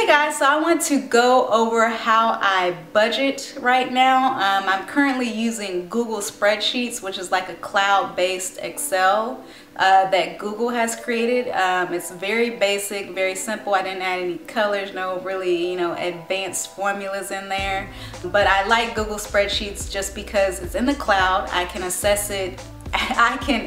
Hey guys, so I want to go over how I budget right now. I'm currently using Google Spreadsheets, which is like a cloud-based Excel that Google has created. It's very basic, very simple. I didn't add any colors, no really, advanced formulas in there. But I like Google Spreadsheets just because it's in the cloud. I can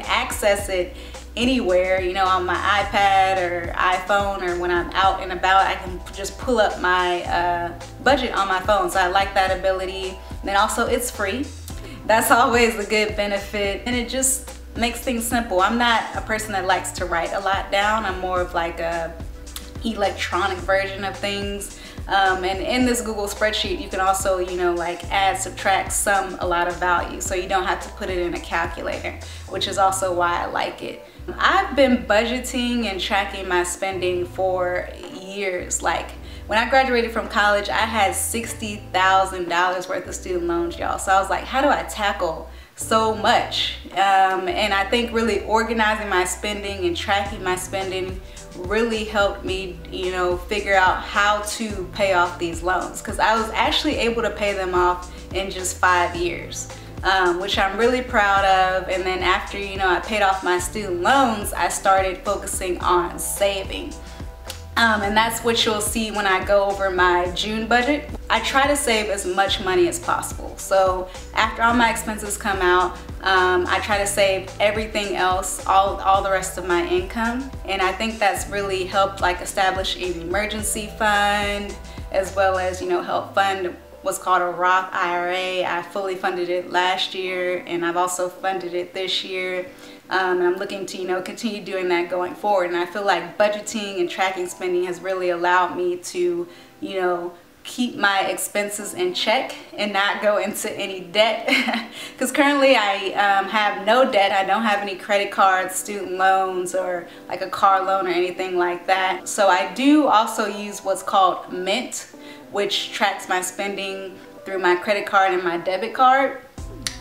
access it anywhere, on my iPad or iPhone, or when I'm out and about, I can just pull up my budget on my phone. So I like that ability. And then also it's free. That's always a good benefit, and it just makes things simple. I'm not a person that likes to write a lot down. I'm more of like a electronic version of things. And in this Google spreadsheet, you can also, like add, subtract, sum a lot of value. So you don't have to put it in a calculator, which is also why I like it. I've been budgeting and tracking my spending for years. Like when I graduated from college, I had $60,000 worth of student loans, y'all. So I was like, how do I tackle so much? And I think really organizing my spending and tracking my spending really helped me, figure out how to pay off these loans, because I was actually able to pay them off in just 5 years. Which I'm really proud of. And then after, I paid off my student loans, I started focusing on saving. And that's what you'll see when I go over my June budget. I try to save as much money as possible. So after all my expenses come out, I try to save everything else, all the rest of my income. And I think that's really helped like establish an emergency fund, as well as, help fund what's called a Roth IRA. I fully funded it last year, and I've also funded it this year. And I'm looking to, continue doing that going forward. And I feel like budgeting and tracking spending has really allowed me to, keep my expenses in check and not go into any debt. Because currently I have no debt. I don't have any credit cards, student loans, or like a car loan or anything like that. So I do also use what's called Mint, which tracks my spending through my credit card and my debit card.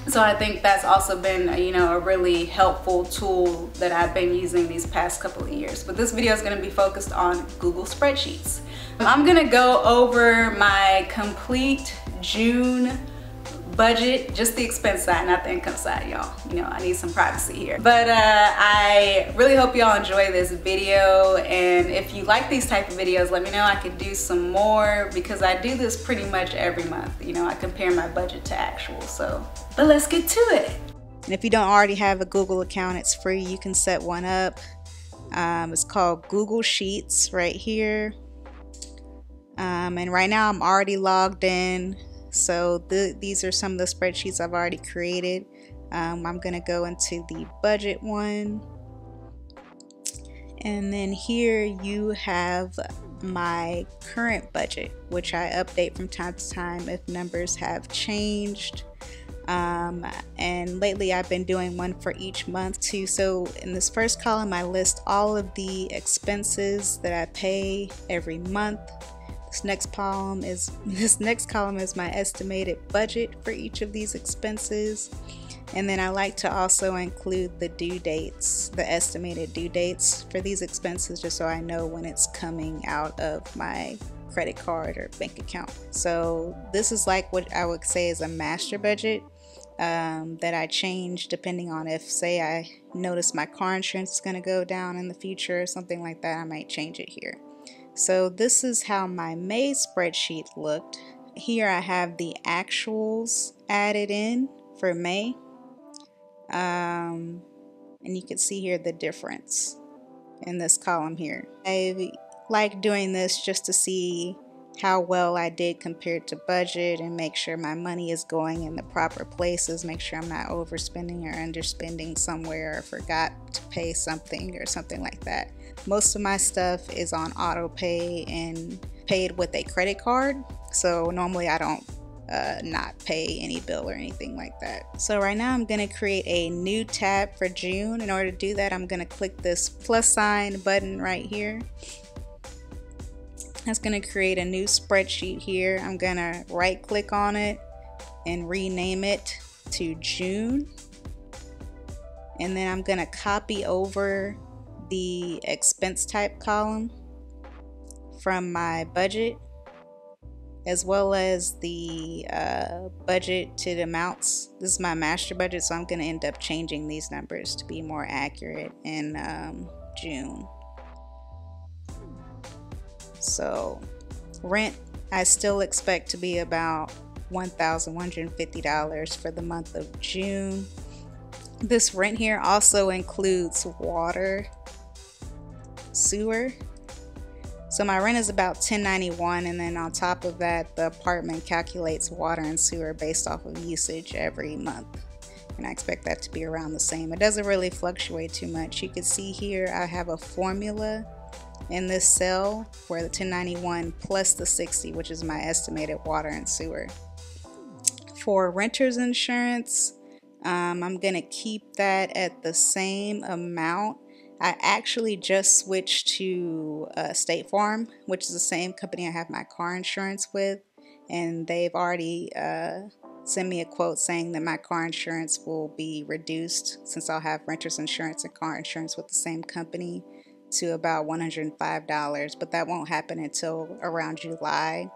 So I think that's also been, a really helpful tool that I've been using these past couple of years. But this video is going to be focused on Google Spreadsheets. I'm going to go over my complete June budget, just the expense side, not the income side, y'all. I need some privacy here. But I really hope y'all enjoy this video, and if you like these type of videos, let me know. I could do some more, because I do this pretty much every month. I compare my budget to actual. So, but let's get to it. And if you don't already have a Google account, it's free. You can set one up. It's called Google Sheets right here. And right now I'm already logged in. So these are some of the spreadsheets I've already created. I'm going to go into the budget one. And then here you have my current budget, which I update from time to time if numbers have changed. And lately I've been doing one for each month too. So in this first column, I list all of the expenses that I pay every month. This next column is my estimated budget for each of these expenses. And then I like to also include the due dates, the estimated due dates for these expenses, just so I know when it's coming out of my credit card or bank account. So this is like what I would say is a master budget that I change depending on if, say, I notice my car insurance is going to go down in the future or something like that. I might change it here. So this is how my May spreadsheet looked. Here I have the actuals added in for May. And you can see here the difference in this column here. I like doing this just to see how well I did compared to budget, and make sure my money is going in the proper places, make sure I'm not overspending or underspending somewhere, or forgot to pay something or something like that. Most of my stuff is on auto pay and paid with a credit card, so normally I don't not pay any bill or anything like that. So right now I'm going to create a new tab for June. In order to do that, I'm going to click this plus sign button right here. That's going to create a new spreadsheet here. I'm going to right click on it and rename it to June. And then I'm going to copy over the expense type column from my budget as well as the budgeted amounts. This is my master budget, so I'm going to end up changing these numbers to be more accurate in June. So rent, I still expect to be about $1,150 for the month of June. This rent here also includes water, sewer. So my rent is about $1,091, and then on top of that, the apartment calculates water and sewer based off of usage every month. And I expect that to be around the same. It doesn't really fluctuate too much. You can see here I have a formula in this cell where the $1,091 plus the $60, which is my estimated water and sewer. For renter's insurance, I'm gonna keep that at the same amount. I actually just switched to State Farm, which is the same company I have my car insurance with, and they've already sent me a quote saying that my car insurance will be reduced, since I'll have renter's insurance and car insurance with the same company, to about $105, but that won't happen until around July.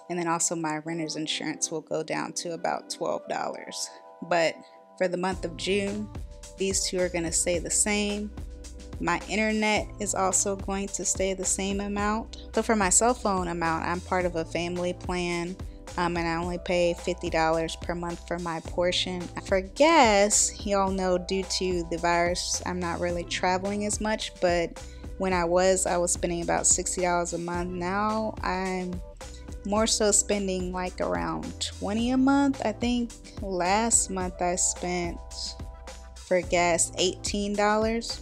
And then also my renter's insurance will go down to about $12. But for the month of June, these two are going to stay the same. My internet is also going to stay the same amount. So for my cell phone amount, I'm part of a family plan, and I only pay $50 per month for my portion. For gas, y'all know due to the virus, I'm not really traveling as much, but when I was spending about $60 a month. Now I'm more so spending like around $20 a month. I think last month I spent for gas $18.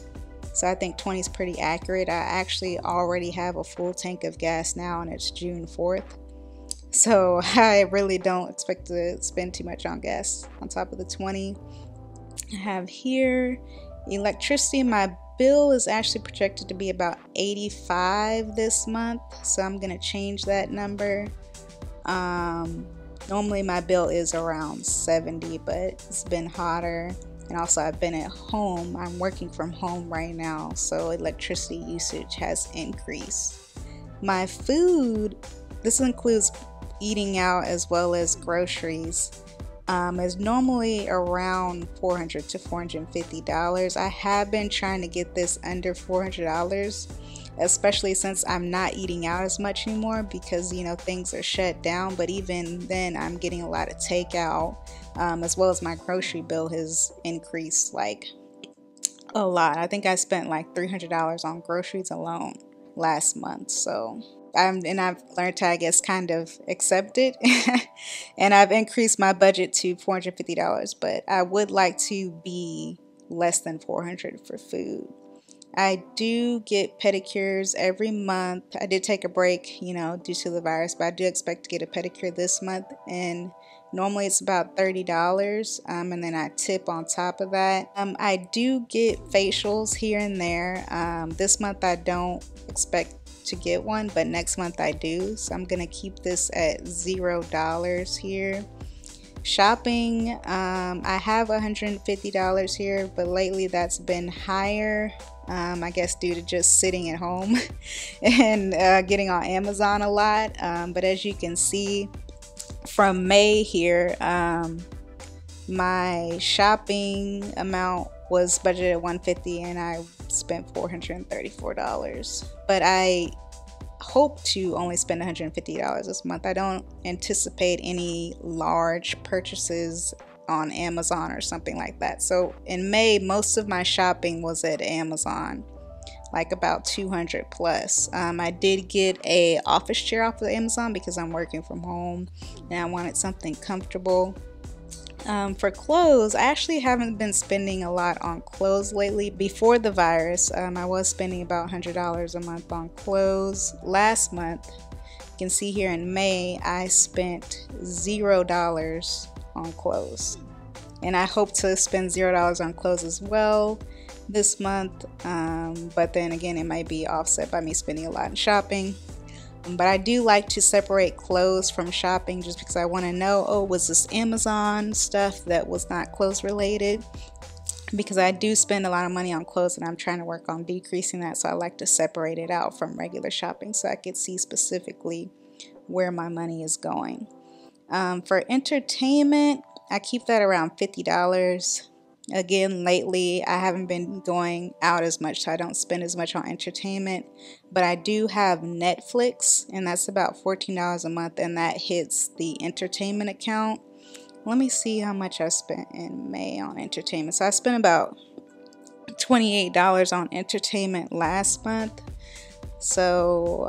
So I think 20 is pretty accurate. I actually already have a full tank of gas now, and it's June 4th. So I really don't expect to spend too much on gas on top of the 20. I have here electricity. My bill is actually projected to be about $85 this month, so I'm gonna change that number. Normally my bill is around $70, but it's been hotter. And also I've been at home. I'm working from home right now, so electricity usage has increased. My food, this includes eating out as well as groceries, is normally around $400 to $450. I have been trying to get this under $400, especially since I'm not eating out as much anymore because, you know, things are shut down. But even then, I'm getting a lot of takeout, as well as my grocery bill has increased like a lot. I think I spent like $300 on groceries alone last month. So I've learned to, I guess, kind of accept it. And I've increased my budget to $450, but I would like to be less than $400 for food. I do get pedicures every month. I did take a break, you know, due to the virus, but I do expect to get a pedicure this month, and normally it's about $30, and then I tip on top of that. I do get facials here and there. This month I don't expect to get one, but next month I do, so I'm gonna keep this at $0 here. Shopping, I have $150 here, but lately that's been higher. I guess due to just sitting at home and getting on Amazon a lot. But as you can see from May here, my shopping amount was budgeted at $150 and I spent $434. But I hope to only spend $150 this month. I don't anticipate any large purchases on Amazon or something like that. So in May, most of my shopping was at Amazon, like about $200 plus. I did get a office chair off of Amazon because I'm working from home and I wanted something comfortable. For clothes, I actually haven't been spending a lot on clothes lately. Before the virus, I was spending about $100 a month on clothes. Last month, you can see here in May, I spent $0 on clothes, and I hope to spend $0 on clothes as well this month, but then again it might be offset by me spending a lot in shopping. But I do like to separate clothes from shopping just because I want to know, oh, was this Amazon stuff that was not clothes related? because I do spend a lot of money on clothes and I'm trying to work on decreasing that. So I like to separate it out from regular shopping so I could see specifically where my money is going. For entertainment, I keep that around $50. Again, lately I haven't been going out as much, so I don't spend as much on entertainment, but I do have Netflix, and that's about $14 a month, and that hits the entertainment account. Let me see how much I spent in May on entertainment. So I spent about $28 on entertainment last month. So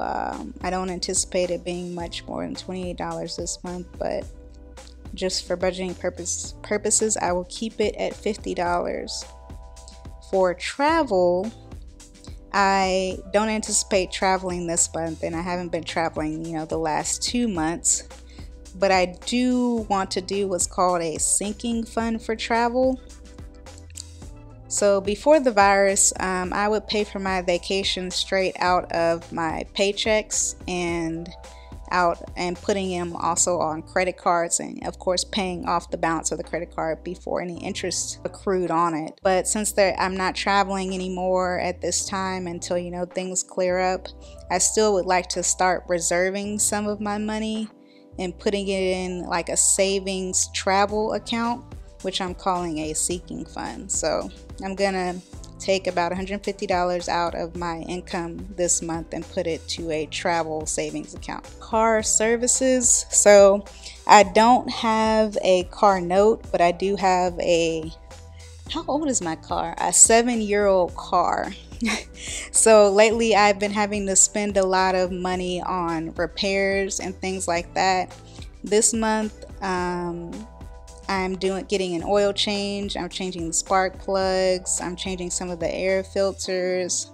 I don't anticipate it being much more than $28 this month, but just for budgeting purposes, I will keep it at $50. For travel, I don't anticipate traveling this month, and I haven't been traveling, the last 2 months. But I do want to do what's called a sinking fund for travel. So before the virus, I would pay for my vacation straight out of my paychecks and putting them also on credit cards, and of course paying off the balance of the credit card before any interest accrued on it. But since I'm not traveling anymore at this time until things clear up, I still would like to start reserving some of my money and putting it in like a savings travel account, which I'm calling a sinking fund. So I'm gonna take about $150 out of my income this month and put it to a travel savings account. Car services. So I don't have a car note, but I do have how old is my car? A 7-year-old car. So lately I've been having to spend a lot of money on repairs and things like that. This month I'm getting an oil change. I'm changing the spark plugs. I'm changing some of the air filters.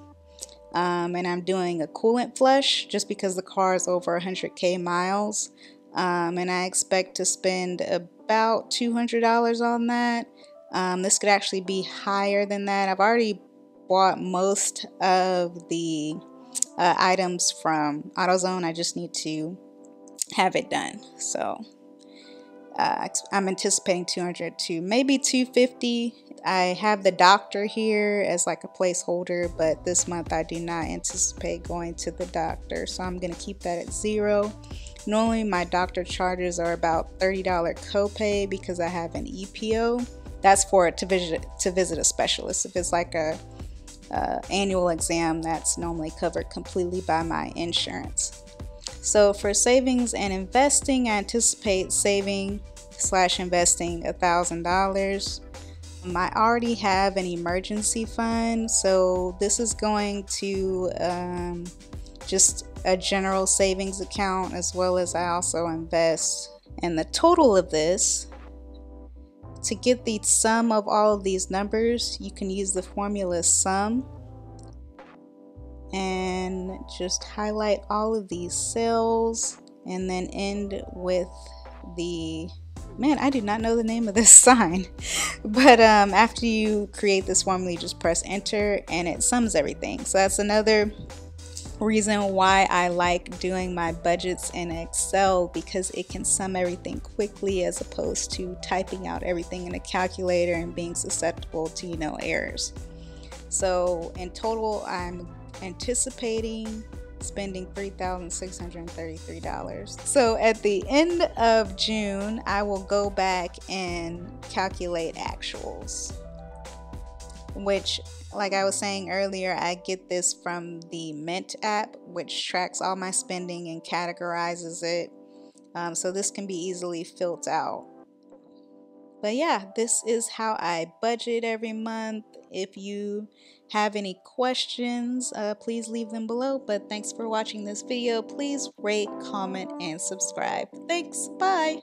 And I'm doing a coolant flush just because the car is over 100K miles. And I expect to spend about $200 on that. This could actually be higher than that. I've already bought most of the items from AutoZone. I just need to have it done. So I'm anticipating $200 to maybe $250. I have the doctor here as like a placeholder, but this month I do not anticipate going to the doctor, so I'm going to keep that at $0. Normally my doctor charges are about $30 copay because I have an EPO. That's to visit a specialist. If it's like a annual exam, that's normally covered completely by my insurance. So for savings and investing, I anticipate saving/investing $1,000. I already have an emergency fund, so this is going to just a general savings account, as well as I also invest. And the total of this, to get the sum of all of these numbers, you can use the formula SUM and just highlight all of these cells and then end with I do not know the name of this sign, but after you create this formula, you just press enter and it sums everything. So that's another reason why I like doing my budgets in Excel, because it can sum everything quickly as opposed to typing out everything in a calculator and being susceptible to errors. So in total, I'm anticipating spending $3,633. So at the end of June, I will go back and calculate actuals, which, like I was saying earlier, I get this from the Mint app, which tracks all my spending and categorizes it. So this can be easily filled out. But yeah, this is how I budget every month. If you have any questions, please leave them below. But thanks for watching this video. Please rate, comment, and subscribe. Thanks. Bye.